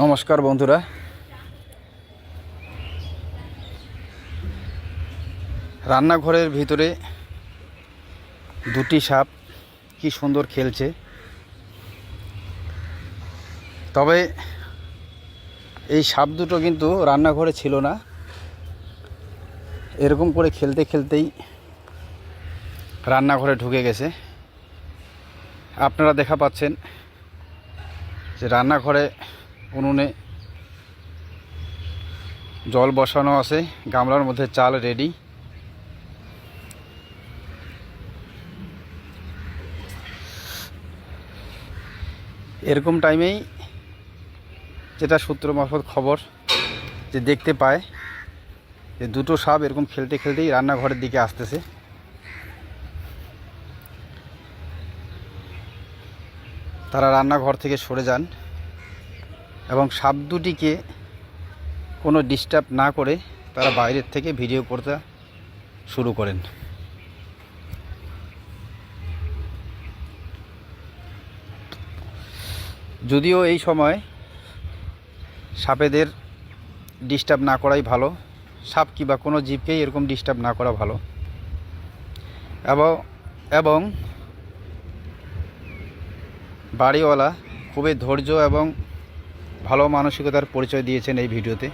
নমস্কার বন্ধুরা, রান্নাঘরের ভিতরে দুটি সাপ কি সুন্দর খেলছে। তবে এই সাপ দুটো কিন্তু রান্নাঘরে ছিল না। এরকম করে খেলতে খেলতেই রান্নাঘরে ঢুকে গেছে। আপনারা দেখা পাচ্ছেন যে রান্নাঘরে উনুনে জল বসানো আছে, গামলার মধ্যে চাল রেডি। এরকম টাইমেই যেটা সূত্র মারফত খবর যে দেখতে পায় যে দুটো সাপ এরকম খেলতে খেলতেই রান্নাঘরের দিকে আসতেছে। তারা রান্নাঘর থেকে সরে যান এবং সাপ দুটিকে কোনো ডিস্টার্ব না করে তারা বাইরের থেকে ভিডিও করতে শুরু করেন। যদিও এই সময় সাপেদের ডিস্টার্ব না করাই ভালো, সাপ কিংবা কোনো জীবকেই এরকম ডিস্টার্ব না করা ভালো। এবং বাড়িওয়ালা খুবই ধৈর্য এবং ভালো মানসিকতার পরিচয় দিয়েছেন এই ভিডিওতে।